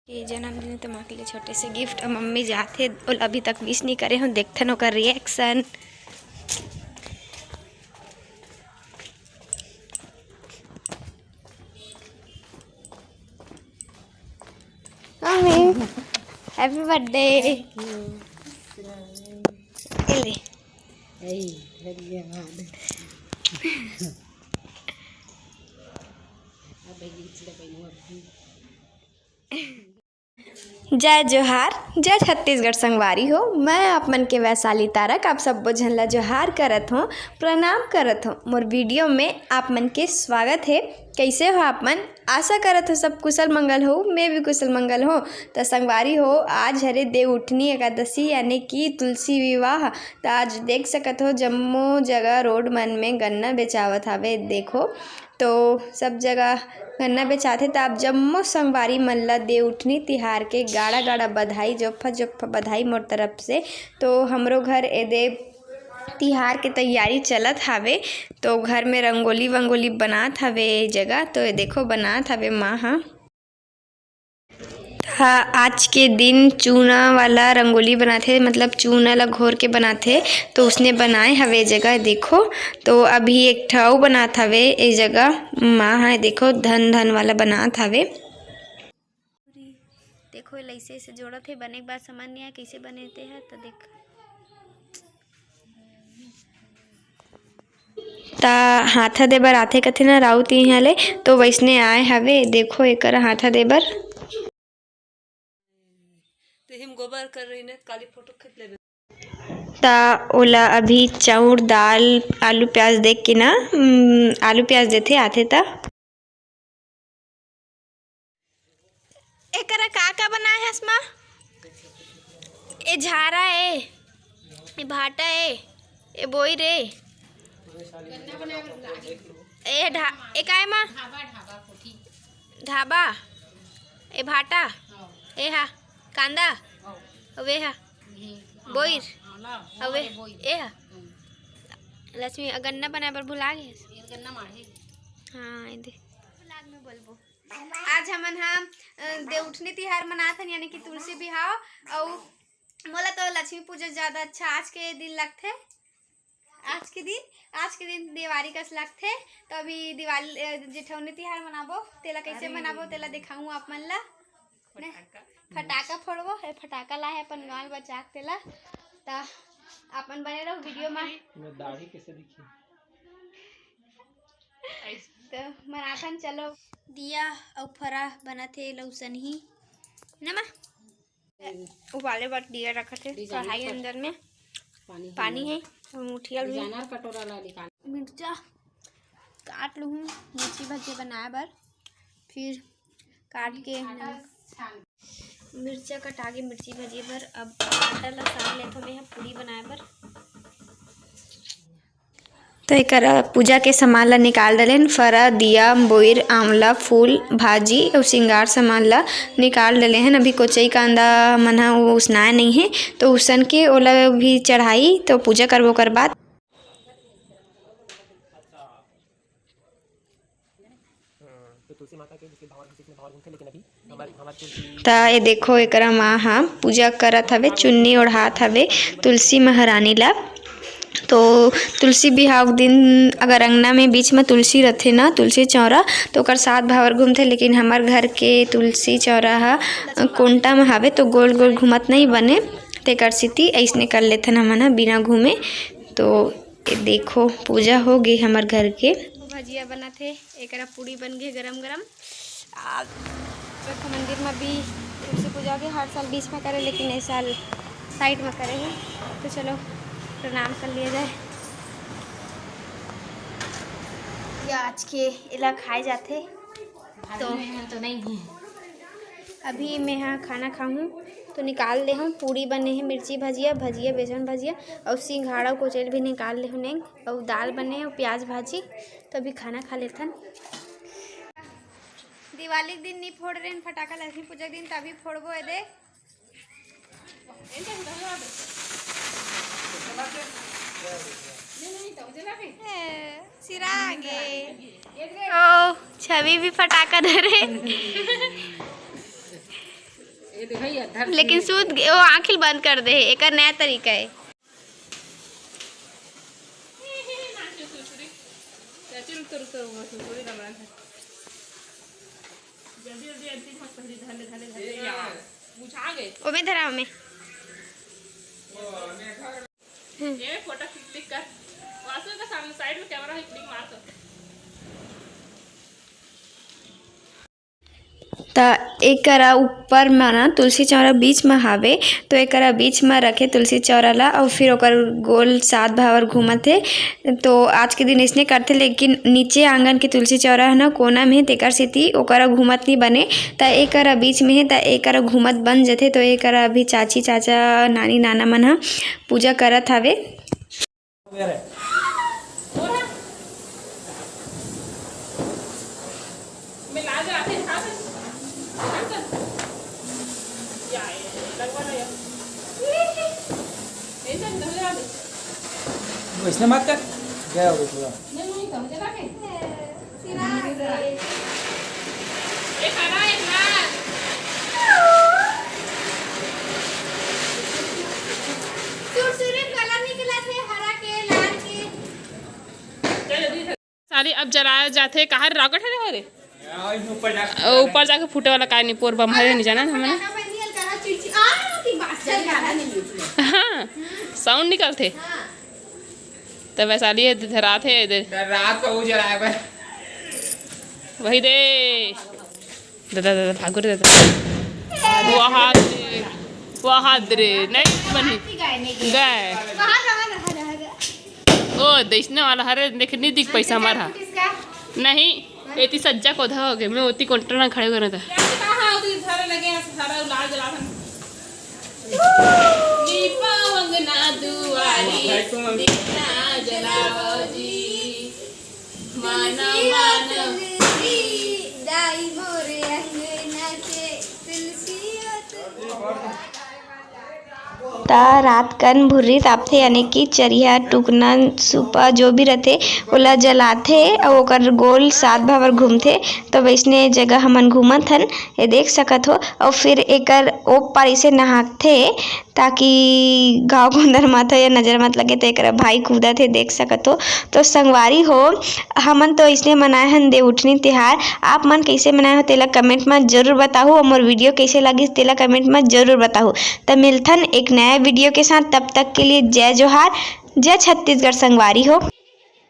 ये जन्मदिन तो माँ के लिए छोटे से गिफ्ट और मम्मी जाते और अभी तक विश नहीं करे हूँ। देखते न का रिएक्शन। Mummy happy birthday. जय जोहार, जय छत्तीसगढ़ संगवारी हो। मैं आप मन के वैशाली तारक आप सब झन जोहार करत हूँ, प्रणाम करत हूँ। मोर वीडियो में आप मन के स्वागत है। कैसे हो आप मन? आशा करत हो सब कुशल मंगल हो। मैं भी कुशल मंगल हो। तो संगवारी हो, आज हरे देव उठनी एकादशी यानी कि तुलसी विवाह। तो आज देख सकत हो जम्मो जगह रोड मन में गन्ना बेचावत हवे। देखो तो सब जगह गन्ना बेचाथे। तो आप जम्मो संगवारी मन ला देव उठनी तिहार के गाड़ा गाड़ा बधाई, जोफ्फा जोफ्फा बधाई मोर तरफ से। तो हमरो घर ए देव तिहार के तैयारी चलत हावे। तो घर में रंगोली वंगोली बनात हवे जगह। तो ये देखो बनात हवे माँ। हाँ, आज के दिन चूना वाला रंगोली बनाते, मतलब चूना ला घोर के बनाते। तो उसने बनाए हवे जगह देखो। तो अभी एक ठाव बनात हवे ए जगह माँ है। देखो धन धन वाला बनात हवे। देखो ऐसे ऐसे जोड़त है। बने के बाद समझ नहीं आया कैसे बनेते हैं। तो देख ता हाथा दे बर आथे कथे ना राउत इहाँ ले। तो वैसने आए हवे। देखो एकर हाथा दे बर हिम गोबर कर रही ने काली फोटो खींच ले। ता ओला अभी चाउर दाल आलू प्याज देख के ना आलू प्याज देथे आथे। ता एकरा का बनाए है हसमा? ए झारा है, ए भाटा है, ए बोई रे, ए काय माँ ढाबा, ए भाटा, ए हा कांदा, अवे हा बोईर, अवे ए हा लक्ष्मी गन्ना बनाए बर भुला गए। गन्ना माढ़े हाँ दे लाग में बोलबो। आज हमन हम देव उठनी तिहार मनात हन यानी कि तुलसी बिहाव। और मोला तो लक्ष्मी पूजा ज़्यादा अच्छा आज के दिन लगथे। आज के दिन दिवाली कस लगथे। तो अभी दिवाली जेठौनी तिहार मनाबो तेला कैसे मनाबो तेला दिखाऊँ आप मन ला। फटाका फोड़बो। फटाका लाए अपन गाँव बचा के तेला। तो अपन बने रहो वीडियो में। दाढ़ी कैसे दिखी तो मनाथन चलो। दिया और फरा बना थे लौसन ही नमा उबाले बर दिया रखा थे कढ़ाई अंदर में पानी है और मुठिया भी कटोरा ला निकाल। मिर्चा काट लूँ मिर्ची भजिया बनाए बर। फिर काट के मिर्चा कटा के मिर्ची भजिए बर। अब आटा ला सान लेथो मैं पूरी बनाए बर। तो एक पूजा के सामान ला निकाल डलेन। फरा दिया बोईर आंवला फूल भाजी और श्रृंगार सामान ला निकाल डले हैं। अभी कोचई कांदा मन वो उसनाए नहीं है। तो उसन के ओला भी चढ़ाई। तो पूजा करबो कर बाद ता ये देखो एकरा माँ हाँ पूजा करत हवे। चुन्नी ओढ़ात हवे तुलसी महारानी ला। तो तुलसी बिहाव दिन अगर अंगना में बीच में तुलसी रथे ना तुलसी चौरा तो ओकर साथ भावर घूमथे। लेकिन हमार घर के तुलसी चौरा हा कोंटा में हावे तो गोल गोल घूमत नहीं बने। तेकर सिटी ऐसने कर लेथन हमन बिना घूमे। तो देखो पूजा हो गई हमार घर के। भजिया बना थे एकरा पूड़ी बन गए गरम गरम। मंदिर में भी तुलसी पूजा के हर साल बीच में करे लेकिन इस साल साइड में करे हैं। तो चलो प्रणाम कर लिया जाए। या आज के इला खाए जाते तो नहीं है। अभी मैं यहाँ खाना खाऊँ तो निकाल ले हूँ। पूड़ी बने हैं मिर्ची भजिया भजिया बेसन भजिया और सिंघाड़ा कोचेल भी निकाल ले हूँ नहीं। और दाल बने और प्याज भाजी। तो अभी खाना खा लेथन। दिवाली के दिन नहीं फोड़ रहे फटाका लक्ष्मी पूजा के दिन तभी फोड़बो है दे। सिरागे ओ छवि भी फटाका धरे। लेकिन सूद वो आँखिल बंद कर दे, एक नया तरीका है। ओमे धरा ओमे ये फोटो क्लिक कर, वासु का सामने साइड में कैमरा है, क्लिक मार दो। त एकरा ऊपर में ना तुलसी चौरा बीच में हावे, तो एकरा बीच में रखे तुलसी चौरा ला और फिर ओकर गोल 7 भावर घूमत है। तो आज के दिन इसने करते, लेकिन नीचे आंगन के तुलसी चौरा है ना कोना में, तेकर सेती ओकरा घूमत नहीं बने, त एकरा बीच में है, त एकरा घूमत बन जथे। तो एकरा अभी चाची चाचा नानी नाना मन ह पूजा करत हावे। वैसे मत कर, क्या हो गया? साली अब जलाया जाते कहा रॉकेट है रे, ऊपर जाके फूटे वाला का नहीं, पोर बम है नहीं जाना हमें। हाँ साउंड निकलते तो वैसाली रात है रात को वो जलाया भाई, वही दे दादा दादा भागो रे दादा, वहाँ दे नहीं बनी गए ओ देखने वाला हरे देख नहीं दिख पैसा हमारा नहीं, एती सज्जा को धा गए, मैं ओती काउंटर में खड़े करना था। ता रात कन भुर्री तापथे, यानी कि चरिया टुकना सुपा जो भी रहते ओला जलाथे और ओकर गोल 7 भावर घूमथे। तो वैसने जगह हमन घूमत हन, ये देख सकत हो। और फिर एकर ओप पार इसे नहाथे ताकि घाव गोंदर मत हो या नज़र मत लगे, तो एक भाई कूदत है, देख सकत हो। तो संगवारी हो, हमन तो इसने मनाए हन देवउठनी तिहार। आप मन कैसे मनाए हो तेला कमेंट में जरूर बताओ, और मोर वीडियो कैसे लगी तेला कमेंट में जरूर बताओ। तो मिलथन एक नया वीडियो के साथ, तब तक के लिए जय जोहार, जय छत्तीसगढ़ संगवारी हो।